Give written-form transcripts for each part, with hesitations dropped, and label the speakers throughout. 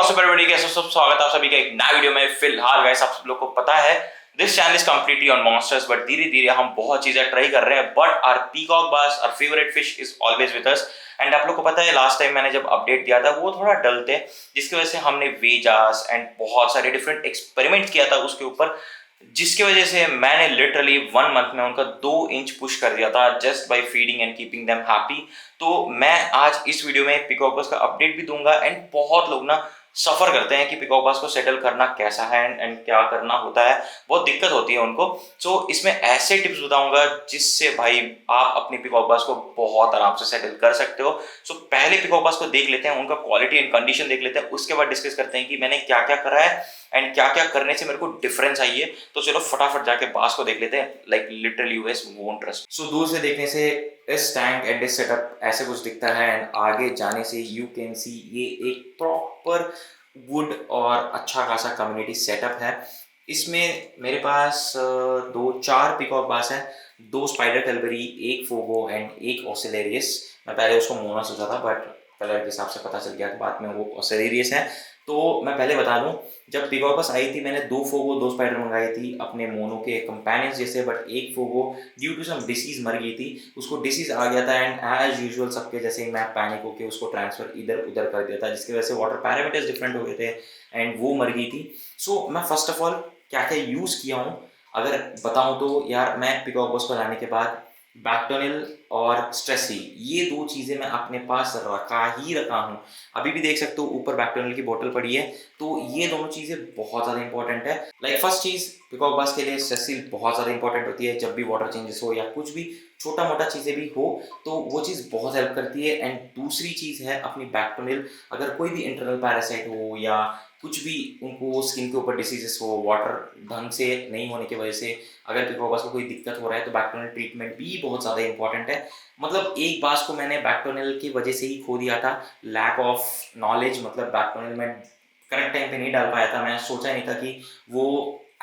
Speaker 1: WhatsApp everybody, कैसे सब स्वागत है आप सभी का एक नया वीडियो में। फिलहाल गाइस आप सब लोग को पता है this channel is completely on monsters, but धीरे धीरे हम बहुत चीजें ट्राई कर रहे हैं। But our peacock bass, our favourite fish is always with us. And आप लोग को पता है लास्ट टाइम मैंने जब अपडेट दिया था वो थोड़ा डल थे, जिसकी वजह से हमने वेजास एंड बहुत सारे डिफरेंट एक्सपेरिमेंट किया था उसके ऊपर, जिसकी वजह से मैंने लिटरली 1 मंथ में उनका 2 इंच पुश कर दिया था just by feeding and keeping them happy. तो मैं आज इस वीडियो में पीकॉक बास का अपडेट भी दूंगा। एंड बहुत लोग ना सफर करते हैं कि पीकॉक बास को सेटल करना कैसा है एंड क्या करना होता है, बहुत दिक्कत होती है उनको। सो इसमें ऐसे टिप्स बताऊंगा जिससे भाई आप अपनी पीकॉक बास को बहुत आराम से सेटल कर सकते हो। सो पहले पीकॉक बास को देख लेते हैं, उनका क्वालिटी एंड कंडीशन देख लेते हैं, उसके बाद डिस्कस करते हैं कि मैंने क्या क्या करा है एंड क्या क्या करने से मेरे को डिफरेंस आई है। तो चलो फटाफट जाके बास को देख लेते हैं। Like literally you guys won't trust. So दूर से देखने से इस टैंक एंड इस सेटअप ऐसे कुछ दिखता है, एंड आगे जाने से यू कैन सी ये एक प्रॉपर वुड और अच्छा खासा कम्युनिटी सेटअप है। इसमें मेरे पास 2-4 पीकॉक बास हैं, 2 स्पाइडर कैलबरी, एक फोगो एंड एक ऑसिलेरियस। मैं पहले उसको मोना सोचा था बट कलर के हिसाब से पता चल गया कि बाद में वो ऑसिलेरियस है। तो मैं पहले बता दूं, जब पीकॉक बास आई थी मैंने 2 फोगो 2 स्पाइडर मंगाई थी अपने मोनो के कंपेनियंस जैसे, बट एक फोगो ड्यू टू सम डिसीज मर गई थी, उसको डिसीज आ गया था एंड एज यूजुअल सबके जैसे मैं पैनिक होकर उसको ट्रांसफर इधर उधर कर दिया था, जिसकी वजह से वाटर पैरामीटर्स डिफरेंट हो गए थे एंड वो मर गई थी। सो मैं फर्स्ट ऑफ ऑल क्या क्या यूज़ किया हूँ अगर बताऊँ तो यार, मैं पीकॉक बास को लाने के बाद बैक्टोनिल और स्ट्रेसी ये 2 चीज़ें मैं अपने पास रखा हूँ। अभी भी देख सकते हो ऊपर बैक्टोनिल की बोतल पड़ी है। तो ये दोनों चीज़ें बहुत ज़्यादा इंपॉर्टेंट है। लाइक फर्स्ट चीज़, पीकॉक बास के लिए स्ट्रेसी बहुत ज़्यादा इंपॉर्टेंट होती है। जब भी वाटर चेंजेस हो या कुछ भी छोटा मोटा चीज़ें भी हो तो वो चीज़ बहुत हेल्प करती है। एंड दूसरी चीज़ है अपनी बैक्टोनिल। अगर कोई भी इंटरनल पैरासाइट हो या कुछ भी उनको स्किन के ऊपर डिसीजेस हो, वाटर ढंग से नहीं होने की वजह से अगर पीकॉक बास को कोई दिक्कत हो रहा है तो बैक्टोनिल ट्रीटमेंट भी बहुत ज़्यादा इंपॉर्टेंट है। मतलब एक बास को मैंने बैक्टोनिल की वजह से ही खो दिया था, लैक ऑफ नॉलेज। मतलब बैक्टोनिल में करेक्ट टाइम पे नहीं डाल पाया था, मैं सोचा नहीं था कि वो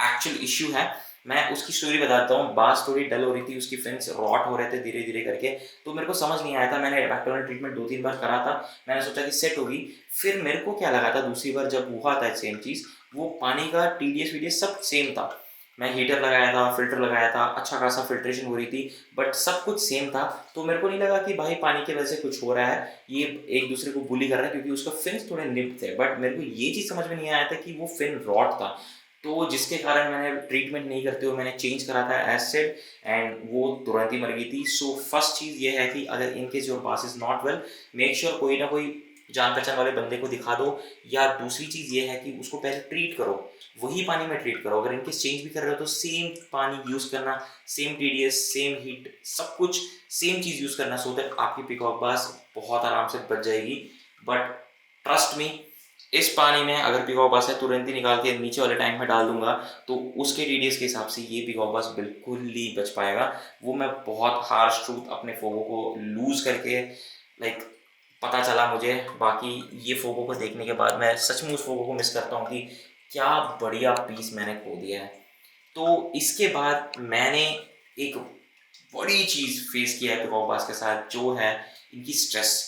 Speaker 1: एक्चुअल इश्यू है। मैं उसकी स्टोरी बताता हूँ। बास थोड़ी डल हो रही थी, उसकी फिन्स रॉट हो रहे थे धीरे धीरे करके, तो मेरे को समझ नहीं आया था। मैंने बैक्टोनियल ट्रीटमेंट 2-3 बार करा था, मैंने सोचा कि सेट होगी। फिर मेरे को क्या लगा था दूसरी बार जब हुआ था सेम चीज़, वो पानी का टीडीएस वीडीएस सब सेम था। मैं हीटर लगाया था, फिल्टर लगाया था, अच्छा खासा फिल्ट्रेशन हो रही थी, बट सब कुछ सेम था। तो मेरे को नहीं लगा कि भाई पानी की वजह से कुछ हो रहा है, ये एक दूसरे को बुली कर रहा है, क्योंकि उसका फिन्स थोड़े निप थे। बट मेरे को ये चीज़ समझ में नहीं आया था कि वो फिन रॉट था, तो जिसके कारण मैंने ट्रीटमेंट नहीं करते हुए मैंने चेंज करा था एसिड एंड वो तुरंत ही मर गई थी। सो फर्स्ट चीज़ ये है कि अगर इन केस योर बास is not well, make sure कोई ना कोई जान पहचान वाले बंदे को दिखा दो। या दूसरी चीज़ ये है कि उसको पहले ट्रीट करो, वही पानी में ट्रीट करो। अगर इनके चेंज भी कर रहे हो तो सेम पानी यूज़ करना, सेम टीडीएस, सेम हीट, सब कुछ सेम चीज़ यूज़ करना, सो दैट आपकी पीकॉक बास बहुत आराम से बच जाएगी। बट ट्रस्ट मी, इस पानी में अगर पीकॉक बास है तुरंत ही निकाल के नीचे वाले टैंक में डाल दूंगा तो उसके टीडीएस के हिसाब से ये पीकॉक बास बिल्कुल ही बच पाएगा। वो मैं बहुत हार्श ट्रूथ अपने फोगो को लूज करके लाइक पता चला मुझे। बाकी ये फोगो को देखने के बाद मैं सचमुच फोगो को मिस करता हूँ कि क्या बढ़िया पीस मैंने खो दिया है। तो इसके बाद मैंने एक बड़ी चीज़ फेस किया है पीकॉक बास के साथ, जो है इनकी स्ट्रेस।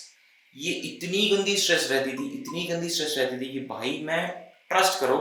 Speaker 1: ये इतनी गंदी स्ट्रेस रहती थी, इतनी गंदी स्ट्रेस रहती थी कि भाई मैं, ट्रस्ट करो,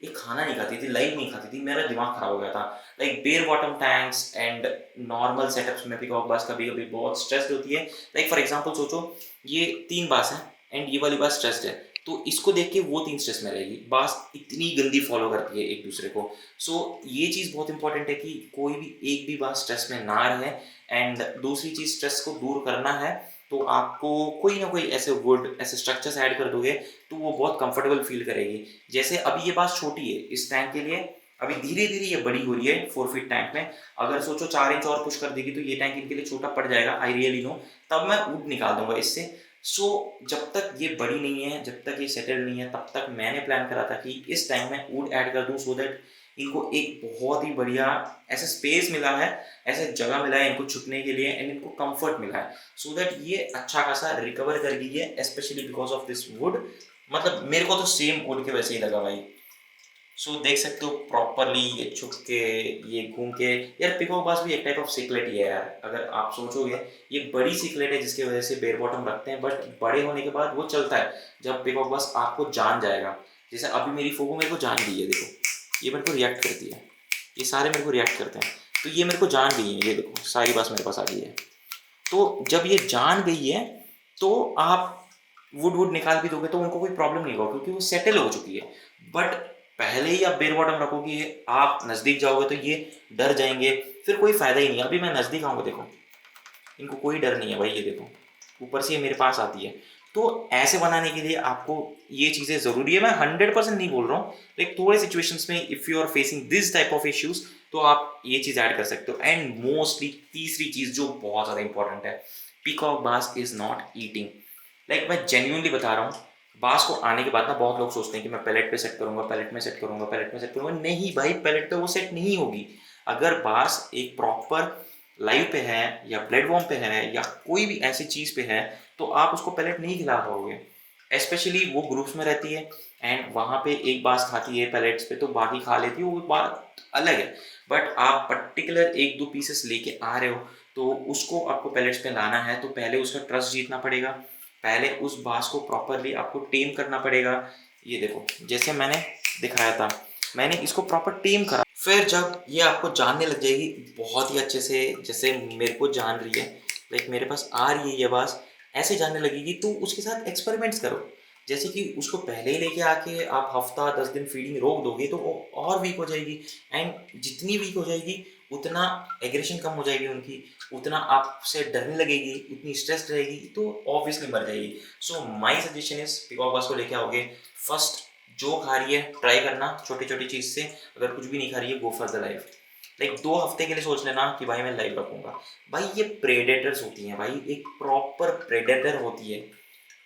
Speaker 1: ये खाना नहीं खाती थी, लाइव नहीं खाती थी, मेरा दिमाग खराब हो गया था। Like bare bottom tanks and normal setups में पीकॉक बास कभी कभी बहुत स्ट्रेस्ड होती है। लाइक फॉर एग्जांपल सोचो ये 3 बास है एंड ये वाली बास स्ट्रेस्ड है, तो इसको देख के वो 3 स्ट्रेस में रहेगी। बास इतनी गंदी फॉलो करती है एक दूसरे को। सो ये चीज़ बहुत इंपॉर्टेंट है कि कोई भी एक भी बास स्ट्रेस में ना रहे। एंड दूसरी चीज़, स्ट्रेस को दूर करना है तो आपको कोई ना कोई ऐसे वुड, ऐसे स्ट्रक्चर्स ऐड कर दोगे तो वो बहुत कंफर्टेबल फील करेगी। जैसे अभी ये बात छोटी है इस टैंक के लिए, अभी धीरे धीरे ये बड़ी हो रही है 4 फीट टैंक में। अगर सोचो 4 इंच और पुश कर देगी तो ये टैंक इनके लिए छोटा पड़ जाएगा, आई रियली नो। तब मैं वुड निकाल दूंगा इससे। सो जब तक ये बड़ी नहीं है, जब तक ये सेटल नहीं है, तब तक मैंने प्लान करा था कि इस टाइम में वुड ऐड कर दूं, सो दैट इनको एक बहुत ही बढ़िया ऐसा स्पेस मिला है, ऐसे जगह मिला है इनको छुपने के लिए, एंड इनको कंफर्ट मिला है, सो दैट ये अच्छा खासा रिकवर कर गई है, specially because of this would. मतलब मेरे को तो सेम वुड के वैसे ही लगा भाई। सो देख सकते हो प्रॉपरली ये छुप के, ये घूम के। यार पिकॉक बास भी एक टाइप ऑफ सिकलेट ही है यार, अगर आप सोचोगे। ये बड़ी सिकलेट है जिसकी वजह से बेयर बॉटम रखते हैं, बट बड़े होने के बाद वो चलता है जब पिकॉक बास आपको जान जाएगा। जैसे अभी मेरी फोगो मेरे को जान गई है, देखो ये मेरे को रिएक्ट करती है, ये सारे मेरे को रिएक्ट करते हैं, तो ये मेरे को जान गई है, ये देखो सारी बास मेरे पास आ गई है। तो जब ये जान गई है तो आप वुड वुड निकाल भी दोगे तो उनको कोई प्रॉब्लम नहीं होगा, क्योंकि वो सेटल हो चुकी है। बट पहले ही आप बेर बॉटम रखोगे, आप नज़दीक जाओगे तो ये डर जाएंगे, फिर कोई फ़ायदा ही नहीं है। अभी मैं नज़दीक आऊँगा, देखो इनको कोई डर नहीं है भाई, ये देखो ऊपर से ये मेरे पास आती है। तो ऐसे बनाने के लिए आपको ये चीज़ें ज़रूरी है। मैं 100% नहीं बोल रहा हूँ, लाइक थोड़े सिचुएशंस में if you are facing this type of issues तो आप ये चीज़ ऐड कर सकते हो। एंड मोस्टली तीसरी चीज़ जो बहुत ज़्यादा इंपॉर्टेंट है, पीकॉक बास इज़ नॉट ईटिंग। लाइक मैं जेन्यूनली बता रहा हूँ, बास को आने के बाद ना बहुत लोग सोचते हैं कि मैं पैलेट पे सेट करूंगा, पैलेट में सेट करूंगा, पैलेट में सेट करूंगा। नहीं भाई, पैलेट पे वो सेट नहीं होगी। अगर बास एक प्रॉपर लाइव पे है या प्लेटफॉर्म पे है या कोई भी ऐसी चीज़ पे है तो आप उसको पैलेट नहीं खिला पाओगे। स्पेशली वो ग्रुप्स में रहती है एंड वहाँ पे एक बास खाती है पैलेट्स पे तो बाकी खा लेती है, वो बात अलग है। बट आप पर्टिकुलर एक दो पीसेस लेके आ रहे हो तो उसको आपको पैलेट्स पे लाना है, तो पहले उसका ट्रस्ट जीतना पड़ेगा, पहले उस बास को प्रॉपरली आपको टेम करना पड़ेगा। ये देखो जैसे मैंने दिखाया था, मैंने इसको प्रॉपर टेम करा। फिर जब ये आपको जानने लग जाएगी बहुत ही अच्छे से, जैसे मेरे को जान रही है, लाइक मेरे पास आ रही है ये बास, ऐसे जानने लगेगी, तो उसके साथ एक्सपेरिमेंट्स करो। जैसे कि उसको पहले ही लेके आके आप हफ्ता 10 दिन फीडिंग रोक दोगे तो वो और वीक हो जाएगी। एंड जितनी वीक हो जाएगी उतना एग्रेशन कम हो जाएगी उनकी, उतना आपसे डरने लगेगी, उतनी स्ट्रेस रहेगी, तो ऑब्वियसली मर जाएगी। So my suggestion is peacock बास को लेके आओगे, फर्स्ट जो खा रही है ट्राई करना छोटी छोटी चीज़ से, अगर कुछ भी नहीं खा रही है go for the life. Like 2 हफ्ते के लिए सोच लेना कि भाई मैं लाइव रखूंगा। भाई ये प्रेडेटर्स होती हैं भाई, एक प्रॉपर प्रेडेटर होती है।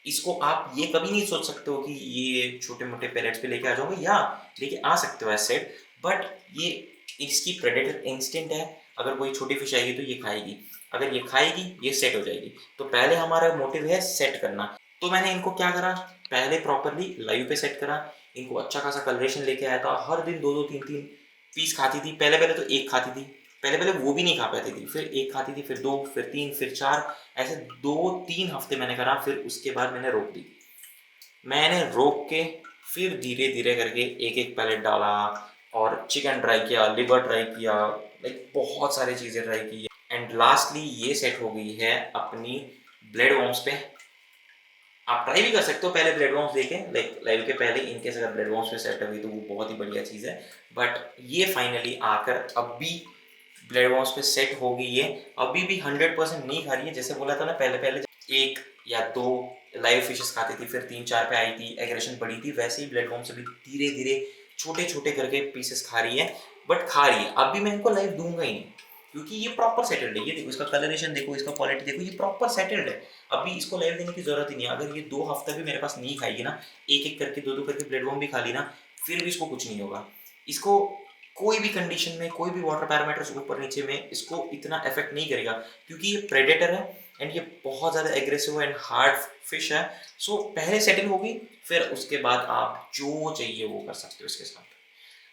Speaker 1: इसको आप ये कभी नहीं सोच सकते हो कि ये छोटे मोटे पैलेट्स पे लेके आ जाओगे, या लेके आ सकते हो एज सेड, बट ये इसकी प्रेडेटर इंस्टिंक्ट है। अगर कोई छोटी फिश आएगी तो ये खाएगी, अगर ये खाएगी ये सेट हो जाएगी। तो पहले हमारा मोटिव है सेट करना। तो मैंने इनको क्या करा, पहले प्रॉपरली लाइव पे सेट करा, इनको अच्छा खासा कलरेशन लेके आया था, हर दिन 2-2 3-3 पीस खाती थी। पहले पहले तो एक खाती थी, पहले पहले वो भी नहीं खा पाती थी, फिर एक खाती थी, फिर 2, फिर 3, फिर 4, ऐसे 2-3 हफ्ते मैंने करा। फिर उसके बाद मैंने रोक दी, मैंने रोक के फिर धीरे धीरे करके एक एक पैलेट डाला और चिकन ट्राई किया, लिवर ट्राई किया, लाइक बहुत सारी चीज़ें ट्राई की। एंड लास्टली ये सेट हो गई है अपनी ब्लेड वॉर्म्स पे। आप ट्राई भी कर सकते हो पहले ब्लेड वॉर्म्स देके, लाइक लाइव के पहले, इनकेस अगर ब्लेड वॉर्म्स पे सेट हो गई तो वो बहुत ही बढ़िया चीज़ है। बट ये फाइनली आकर अभी ब्लेड वॉर्म्स पे सेट हो गई है। अभी भी 100% नहीं खा रही है, जैसे बोला था ना पहले पहले 1 या 2 लाइव फिशेस खाती थी, फिर 3-4 पे आई थी, एग्रेशन बढ़ी थी, वैसे ही ब्लेड वॉर्म्स अभी धीरे धीरे छोटे छोटे करके पीसेस खा रही है। बट खा रही है। अभी मैं इनको लाइव दूंगा ही नहीं, क्योंकि ये प्रॉपर सेटल्ड है। ये देखो इसका कलरेशन देखो, इसका क्वालिटी देखो, ये प्रॉपर सेटल्ड है। अभी इसको लाइव देने की जरूरत ही नहीं है। अगर ये 2 हफ्ता भी मेरे पास नहीं खाएगी ना, एक एक करके 2-2 करके ब्लेड वॉर्म भी खा ली ना, फिर भी इसको कुछ नहीं होगा। इसको कोई भी कंडीशन में, कोई भी वाटर पैरामीटर्स ऊपर नीचे में इसको इतना इफेक्ट नहीं करेगा, क्योंकि ये प्रेडेटर है एंड ये बहुत ज़्यादा एग्रेसिव एंड हार्ड फिश है। सो पहले सेटिंग होगी, फिर उसके बाद आप जो चाहिए वो कर सकते हो इसके साथ।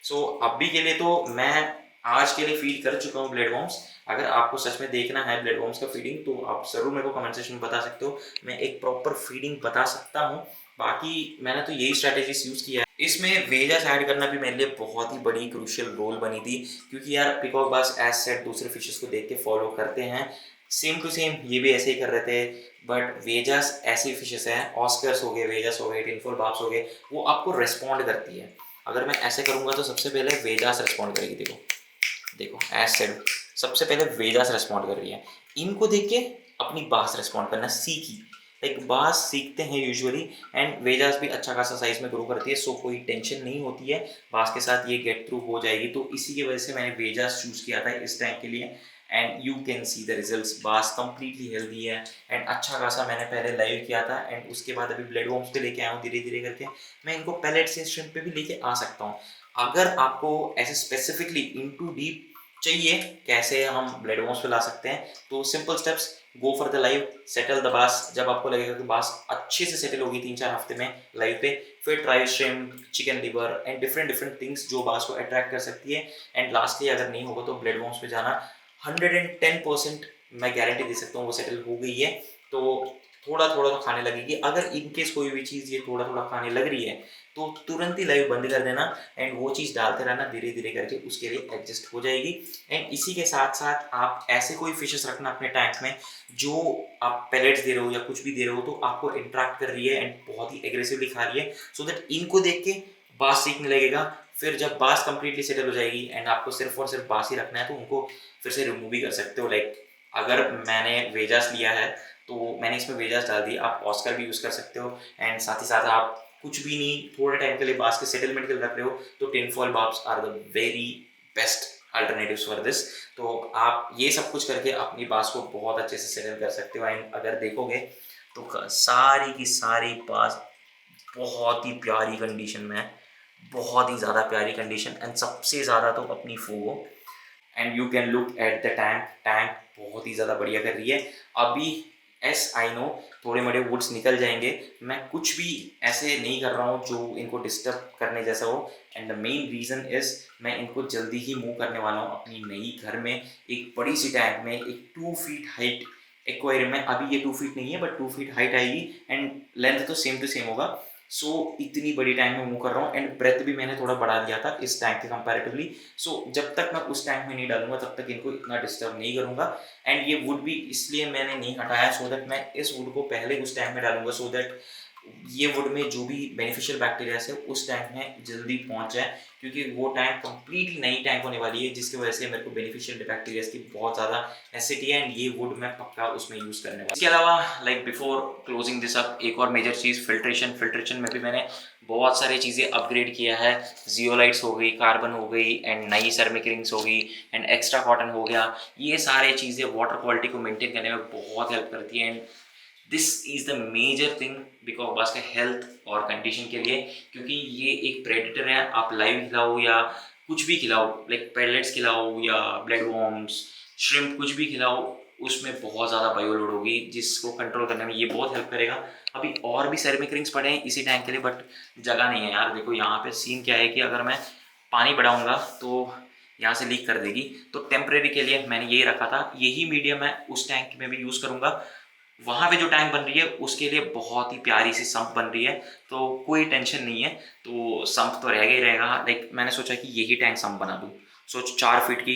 Speaker 1: सो अभी के लिए तो मैं आज के लिए फीड कर चुका हूँ ब्लेड वॉर्म्स। अगर आपको सच में देखना है ब्लेड वॉर्म्स का फीडिंग तो आप ज़रूर मेरे को कमेंट सेक्शन में बता सकते हो, मैं एक प्रॉपर फीडिंग बता सकता हूँ। बाकी मैंने तो यही स्ट्रैटेजीज यूज़ किया है। इसमें वेजास ऐड करना भी मेरे लिए बहुत ही बड़ी क्रूशियल रोल बनी थी, क्योंकि यार पिकॉक बास एज सेट दूसरे फिशेस को देख के फॉलो करते हैं, सेम टू सेम ये भी ऐसे ही कर रहे थे। बट वेजास ऐसी फिशेस हैं, ऑस्कर्स हो गए, वेजास हो गए, टिनफुल बार्ब्स हो गए, वो आपको रिस्पॉन्ड करती है। अगर मैं ऐसे करूँगा तो सबसे पहले वेजास रिस्पॉन्ड करेगी। देखो देखो एज सेड, सबसे पहले वेजास रिस्पॉन्ड कर रही है। इनको देख के अपनी बास रिस्पॉन्ड करना सीखी। लाइक बास सीखते हैं यूजुअली, एंड वेजास भी अच्छा खासा साइज में ग्रो करती है, सो कोई टेंशन नहीं होती है, बास के साथ ये गेट थ्रू हो जाएगी। तो इसी की वजह से मैंने वेजास चूज़ किया था इस टाइम के लिए। And you can see the results, बास कंप्लीटली हेल्दी है एंड अच्छा खासा मैंने पहले लाइव किया था। एंड उसके बाद अभी ब्लेड वॉर्म्स पे लेके आया हूँ धीरे धीरे करके। मैं इनको पैलेट से श्रिम्प पे भी लेके आ सकता हूँ। अगर आपको ऐसे स्पेसिफिकली इनटू डीप चाहिए कैसे हम ब्लेड वॉर्म्स पे ला सकते हैं, तो simple steps, go for the live, settle the बास। जब आपको लगेगा कि बास अच्छे से सेटल होगी 3-4 हफ्ते में लाइव पे, फिर try shrimp, chicken liver and different different things जो बास को अट्रैक्ट कर सकती है। एंड लास्टली अगर नहीं होगा तो ब्लेड वॉर्म्स पे जाना। 110% मैं गारंटी दे सकता हूँ वो सेटल हो गई है। तो थोड़ा थोड़ा तो खाने लगेगी। अगर इनकेस कोई भी चीज़ ये थोड़ा थोड़ा खाने लग रही है तो तुरंत ही लाइव बंद कर देना एंड वो चीज़ डालते रहना, धीरे धीरे करके उसके लिए एडजस्ट हो जाएगी। एंड इसी के साथ साथ आप ऐसे कोई फिशेस रखना अपने टैंक में जो आप पेलेट्स दे रहे हो या कुछ भी दे रहे हो तो आपको इंटरेक्ट कर रही है एंड बहुत ही एग्रेसिवली खा रही है, सो दैट इनको देख के बास सीखने लगेगा। फिर जब बास कंप्लीटली सेटल हो जाएगी एंड आपको सिर्फ और सिर्फ बास ही रखना है तो उनको फिर से रिमूव भी कर सकते हो। लाइक अगर मैंने वेजास लिया है तो मैंने इसमें वेजास डाल दी, आप ऑस्कर भी यूज़ कर सकते हो। एंड साथ ही साथ आप कुछ भी नहीं, थोड़े टाइम के लिए बास के सेटलमेंट के लिए रख रहे हो तो tin foil barbs are the very best alternatives for this. तो आप ये सब कुछ करके अपनी बास को बहुत अच्छे से सेटल कर सकते हो। एंड अगर देखोगे तो सारी की सारी बास बहुत ही प्यारी कंडीशन में है, बहुत ही ज़्यादा प्यारी कंडीशन। एंड सबसे ज़्यादा तो अपनी फोगो, and you can look at the tank, tank बहुत ही ज़्यादा बढ़िया कर रही है अभी। एस आई नो थोड़े मोड़े वुड्स निकल जाएंगे, मैं कुछ भी ऐसे नहीं कर रहा हूँ जो इनको डिस्टर्ब करने जैसा हो। And the main reason is मैं इनको जल्दी ही मूव करने वाला हूँ अपनी नई घर में, एक बड़ी सी टैंक में, एक 2 फीट हाइट एक्वेरियम में। अभी ये 2 फीट नहीं है बट 2 फीट हाइट आएगी एंड लेंथ तो सेम टू सेम होगा। सो इतनी बड़ी टैंक में मूव कर रहा हूँ एंड ब्रेथ भी मैंने थोड़ा बढ़ा दिया था इस टैंक के कंपैरेटिवली। सो जब तक मैं उस टैंक में नहीं डालूंगा तब तक इनको इतना डिस्टर्ब नहीं करूंगा। एंड ये वुड भी इसलिए मैंने नहीं हटाया सो दैट मैं इस वुड को पहले उस टैंक में डालूंगा, सो दैट ये वुड में जो भी बेनिफिशियल बैक्टीरिया है उस टैंक में जल्दी पहुंच जाए, क्योंकि वो टैंक कंप्लीटली नई टैंक होने वाली है जिसकी वजह से मेरे को बेनिफिशियल बैक्टीरिया की बहुत ज़्यादा नेसेसिटी है एंड ये वुड मैं पक्का उसमें यूज़ करने वाला। इसके अलावा like before closing this up, एक और मेजर चीज़ फिल्ट्रेशन। फिल्ट्रेशन में भी मैंने बहुत सारी चीज़ें अपग्रेड किया है। जियोलाइट्स हो गई, कार्बन हो गई एंड नई सर्मिक रिंग्स हो गई एंड एक्स्ट्रा कॉटन हो गया। ये सारे चीज़ें वाटर क्वालिटी को मेंटेन करने में बहुत हेल्प करती है and this is the major thing because bass के हेल्थ और कंडीशन के लिए, क्योंकि ये एक प्रेडेटर है। आप लाइव खिलाओ या कुछ भी खिलाओ, लाइक पेलेट्स खिलाओ या ब्लेड वॉर्म्स, श्रिम्प, कुछ भी खिलाओ, उसमें बहुत ज़्यादा बायोलोड होगी जिसको कंट्रोल करने में ये बहुत हेल्प करेगा। अभी और भी सेरेमिक रिंग्स पड़े हैं इसी टैंक के लिए बट जगह नहीं है यार। देखो यहाँ पे सीन क्या है कि अगर मैं पानी बढ़ाऊंगा तो यहाँ से लीक कर देगी, तो टेम्परेरी के लिए मैंने यही रखा था। यही मीडियम मैं उस टैंक में भी यूज़ करूँगा। वहाँ पे जो टैंक बन रही है उसके लिए बहुत ही प्यारी सी सम्प बन रही है, तो कोई टेंशन नहीं है। तो सम्प तो रहेगा ही रहेगा। लाइक मैंने सोचा कि यही टैंक सम्प बना दूँ। सोच 4 फीट की,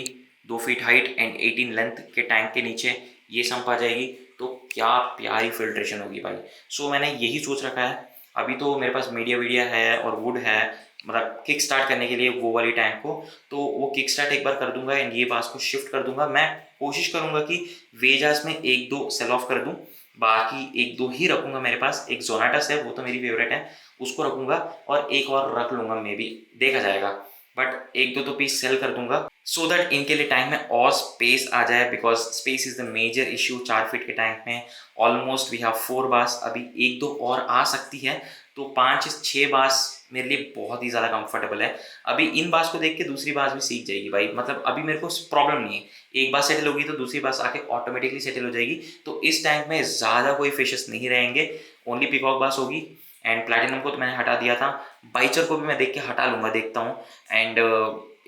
Speaker 1: 2 फीट हाइट एंड 18 लेंथ के टैंक के नीचे ये सम्प आ जाएगी तो क्या प्यारी फिल्ट्रेशन होगी भाई। सो मैंने यही सोच रखा है। अभी तो मेरे पास मीडिया वीडिया है और वुड है, मतलब किक स्टार्ट करने के लिए वो वाली टैंक को, तो वो किक स्टार्ट एक बार कर दूंगा एंड ये बास को शिफ्ट कर दूंगा। मैं कोशिश करूंगा कि वेजास में 1-2 सेल ऑफ कर दूं, बाकी 1-2 ही रखूंगा मेरे पास। एक जोनाटस है, वो तो मेरी फेवरेट है, उसको रखूंगा और एक और रख लूंगा, मे बी देखा जाएगा, बट 1-2 तो पीस सेल कर दूंगा सो दैट इनके लिए टैंक में और स्पेस आ जाए, because space is the major issue. 4 feet के टैंक में ऑलमोस्ट वी हैव 4 बास, अभी 1-2 और आ सकती है तो 5-6 बास मेरे लिए बहुत ही ज़्यादा कंफर्टेबल है। अभी इन बास को देख के दूसरी बास भी सीख जाएगी भाई, मतलब अभी मेरे को प्रॉब्लम नहीं है। एक बार सेटल होगी तो दूसरी बास आके ऑटोमेटिकली सेटल हो जाएगी। तो इस टैंक में ज़्यादा कोई फिशेस नहीं रहेंगे, ओनली पिकॉक बास होगी। एंड प्लैटिनम को तो मैंने हटा दिया था, बाइचर को भी मैं देख के हटा लूँगा, देखता हूँ। एंड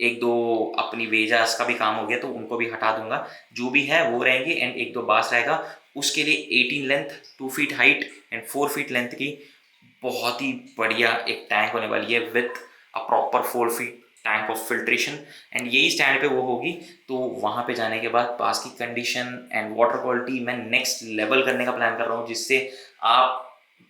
Speaker 1: 1-2 अपनी वेजास का भी काम हो गया तो उनको भी हटा दूंगा, जो भी है वो रहेंगे। एंड 1-2 बास रहेगा, उसके लिए 18 length, 2 feet height and 4 feet length की बहुत ही बढ़िया एक टैंक होने वाली है with a proper 4 feet tank of filtration. And यही स्टैंड पे वो होगी, तो वहाँ पे जाने के बाद पास की कंडीशन एंड वाटर क्वालिटी मैं नेक्स्ट लेवल करने का प्लान कर रहा हूँ, जिससे आप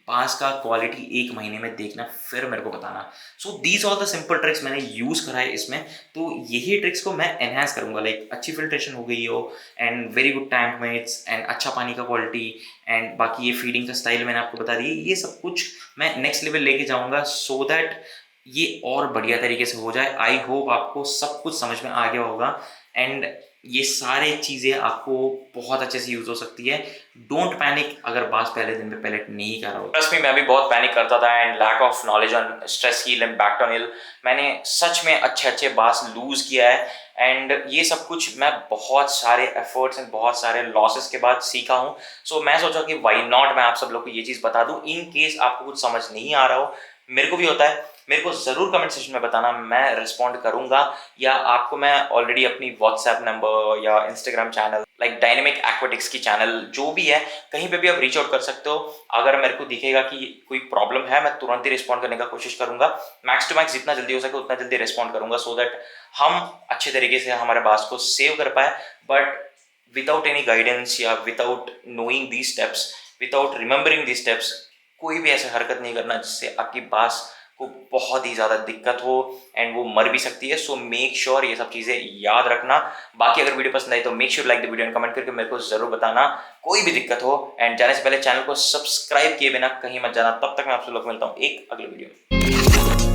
Speaker 1: पास का क्वालिटी 1 महीने में देखना, फिर मेरे को बताना। So these all the simple tricks मैंने यूज़ करा है इसमें, तो यही ट्रिक्स को मैं एनहांस करूँगा। लाइक अच्छी फिल्ट्रेशन हो गई हो and very good tank mates and अच्छा पानी का क्वालिटी एंड बाकी ये फीडिंग का स्टाइल मैंने आपको बता दिया, ये सब कुछ मैं नेक्स्ट लेवल लेके जाऊँगा सो दैट ये और बढ़िया तरीके से हो जाए। आई होप आपको सब कुछ समझ में आ गया होगा एंड ये सारे चीज़ें आपको बहुत अच्छे से यूज हो सकती है। डोंट पैनिक अगर बास पहले दिन में पैलेट नहीं कर रहा हो। ट्रस्ट मी, मैं भी बहुत पैनिक करता था and lack of knowledge on stress heel and बैक्टोन हील, मैंने सच में अच्छे अच्छे बास लूज किया है एंड ये सब कुछ मैं बहुत सारे एफर्ट्स एंड बहुत सारे लॉसेस के बाद सीखा हूँ। सो मैं सोचा कि वाई नॉट मैं आप सब लोग को ये चीज़ बता दूँ, इन केस आपको कुछ समझ नहीं आ रहा हो। मेरे को भी होता है, मेरे को ज़रूर कमेंट सेक्शन में बताना, मैं रिस्पॉन्ड करूँगा। या आपको मैं ऑलरेडी अपनी व्हाट्सएप नंबर या Instagram channel like dynamic aquatics की चैनल जो भी है, कहीं पे भी आप रीच आउट कर सकते हो। अगर मेरे को दिखेगा कि कोई प्रॉब्लम है, मैं तुरंत ही रिस्पॉन्ड करने का कोशिश करूंगा। मैक्स टू मैक्स जितना जल्दी हो सके उतना जल्दी रिस्पॉन्ड करूंगा, सो दैट हम अच्छे तरीके से हमारे बास को सेव कर पाए। बट विदाउट एनी गाइडेंस या without knowing the steps, without remembering the steps, कोई भी ऐसे हरकत नहीं करना जिससे आपकी बास को बहुत ही ज़्यादा दिक्कत हो एंड वो मर भी सकती है। सो मेक श्योर ये सब चीज़ें याद रखना। बाकी अगर वीडियो पसंद आई तो make sure like the video and comment करके मेरे को ज़रूर बताना कोई भी दिक्कत हो। एंड जाने से पहले चैनल को सब्सक्राइब किए बिना कहीं मत जाना। तब तक मैं आपसे लोग मिलता हूँ एक अगले वीडियो में।